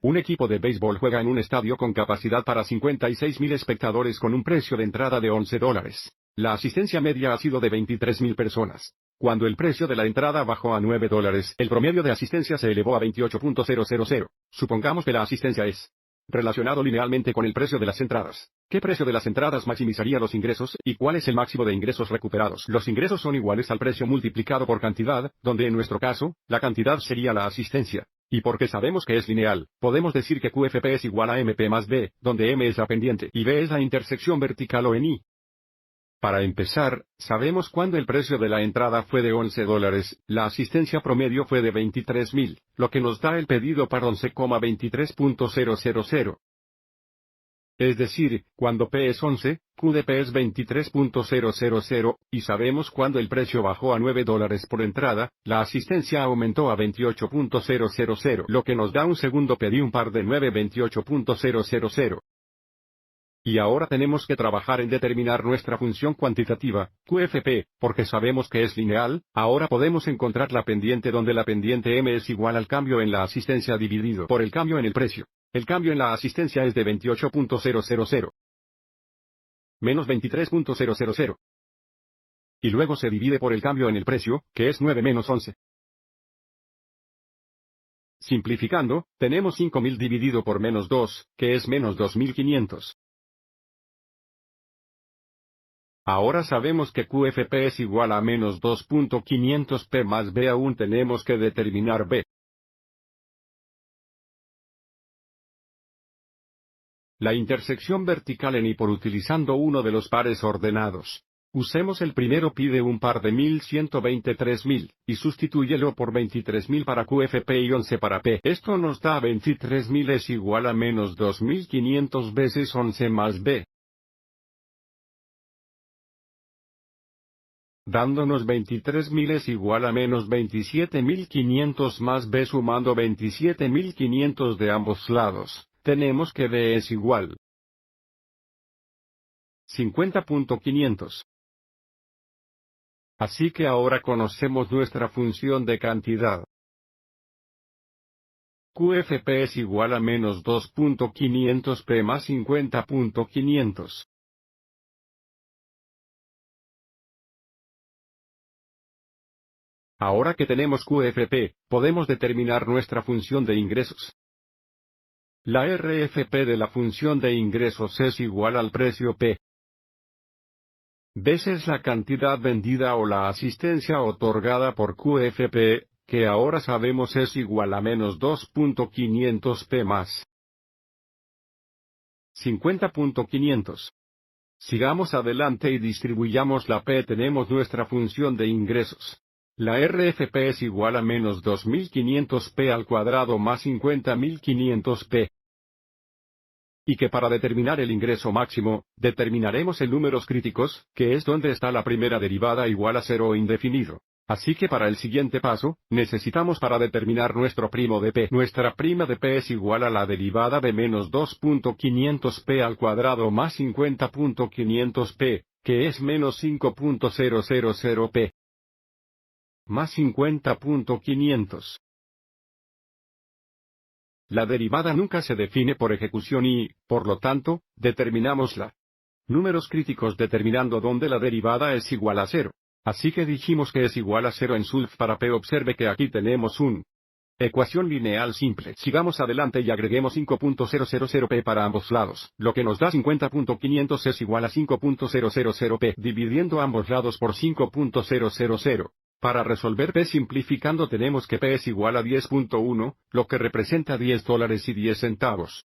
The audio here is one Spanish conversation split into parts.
Un equipo de béisbol juega en un estadio con capacidad para 56,000 espectadores con un precio de entrada de $11. La asistencia media ha sido de 23,000 personas. Cuando el precio de la entrada bajó a $9, el promedio de asistencia se elevó a 28.000. Supongamos que la asistencia es relacionado linealmente con el precio de las entradas. ¿Qué precio de las entradas maximizaría los ingresos y cuál es el máximo de ingresos recuperados? Los ingresos son iguales al precio multiplicado por cantidad, donde en nuestro caso, la cantidad sería la asistencia. Y porque sabemos que es lineal, podemos decir que QFP es igual a MP más B, donde M es la pendiente y B es la intersección vertical o en I. Para empezar, sabemos cuándo el precio de la entrada fue de $11, la asistencia promedio fue de 23,000, lo que nos da el pedido para 11,23.000. Es decir, cuando P es 11, Q de P es 23.000, y sabemos cuándo el precio bajó a $9 por entrada, la asistencia aumentó a 28.000, lo que nos da un segundo pedido par de 928.000. Y ahora tenemos que trabajar en determinar nuestra función cuantitativa, QFP, porque sabemos que es lineal. Ahora podemos encontrar la pendiente donde la pendiente M es igual al cambio en la asistencia dividido por el cambio en el precio. El cambio en la asistencia es de 28.000 menos 23.000. Y luego se divide por el cambio en el precio, que es 9 menos 11. Simplificando, tenemos 5,000 dividido por menos 2, que es menos 2,500. Ahora sabemos que QFP es igual a menos 2.500 P más B. Aún tenemos que determinar B. La intersección vertical en I por utilizando uno de los pares ordenados. Usemos el primero pide un par de 1,123,000, y sustitúyelo por 23,000 para QFP y 11 para P. Esto nos da 23,000 es igual a menos 2,500 veces 11 más B. Dándonos 23,000 es igual a menos 27,500 más B. Sumando 27,500 de ambos lados, tenemos que B es igual 50.500. Así que ahora conocemos nuestra función de cantidad. QFP es igual a menos 2.500 P más 50.500. Ahora que tenemos QFP, podemos determinar nuestra función de ingresos. La RFP de la función de ingresos es igual al precio P veces la cantidad vendida o la asistencia otorgada por QFP, que ahora sabemos es igual a menos 2.500 P más 50.500. Sigamos adelante y distribuyamos la P. Tenemos nuestra función de ingresos. La RFP es igual a menos 2,500 P al cuadrado más 50,500 P. Y que para determinar el ingreso máximo, determinaremos el números críticos, que es donde está la primera derivada igual a 0 o indefinido. Así que para el siguiente paso, necesitamos para determinar nuestro primo de P. Nuestra prima de P es igual a la derivada de menos 2.500 P al cuadrado más 50.500 P, que es menos 5.000 P. Más 50.500. La derivada nunca se define por ejecución y, por lo tanto, determinamos la números críticos determinando dónde la derivada es igual a 0. Así que dijimos que es igual a 0 en SULF para P. Observe que aquí tenemos un ecuación lineal simple. Sigamos adelante y agreguemos 5.000 P para ambos lados, lo que nos da 50.500 es igual a 5.000 P, dividiendo ambos lados por 5.000. Para resolver P simplificando tenemos que P es igual a 10.1, lo que representa $10 y 10 centavos.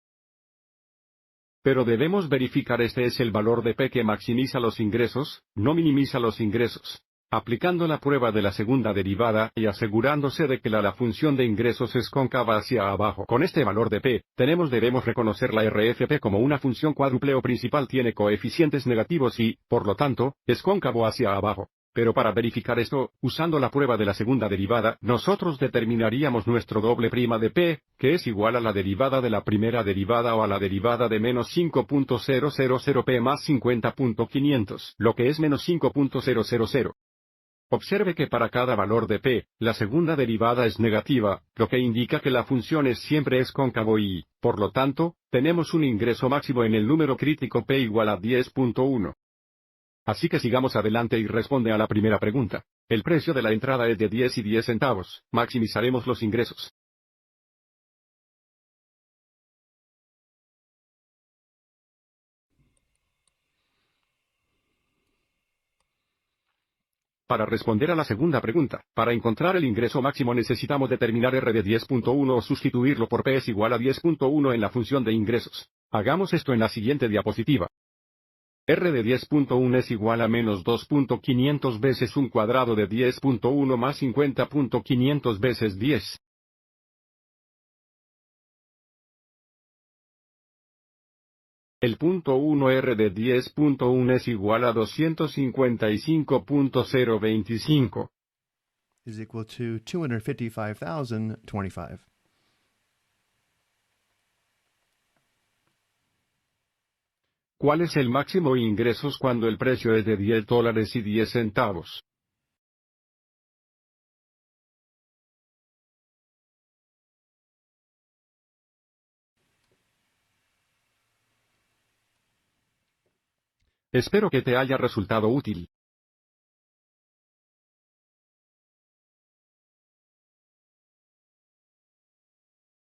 Pero debemos verificar este es el valor de P que maximiza los ingresos, no minimiza los ingresos. Aplicando la prueba de la segunda derivada y asegurándose de que la función de ingresos es cóncava hacia abajo. Con este valor de P, debemos reconocer la RFP como una función cuádruple o principal tiene coeficientes negativos y, por lo tanto, es cóncavo hacia abajo. Pero para verificar esto, usando la prueba de la segunda derivada, nosotros determinaríamos nuestro doble prima de P, que es igual a la derivada de la primera derivada o a la derivada de menos 5.000 P más 50.500, lo que es menos 5.000. Observe que para cada valor de p, la segunda derivada es negativa, lo que indica que la función siempre es cóncavo y, por lo tanto, tenemos un ingreso máximo en el número crítico p igual a 10.1. Así que sigamos adelante y responde a la primera pregunta. El precio de la entrada es de 10 y 10 centavos. Maximizaremos los ingresos. Para responder a la segunda pregunta, para encontrar el ingreso máximo necesitamos determinar R de 10.1 o sustituirlo por P es igual a 10.1 en la función de ingresos. Hagamos esto en la siguiente diapositiva. R de 10.1 es igual a menos 2.500 veces un cuadrado de 10.1 más 50.500 veces 10. El punto 1 R de 10.1 es igual a 255.025. Is equal to 255,025. ¿Cuál es el máximo ingresos cuando el precio es de $10 y 10 centavos? Espero que te haya resultado útil.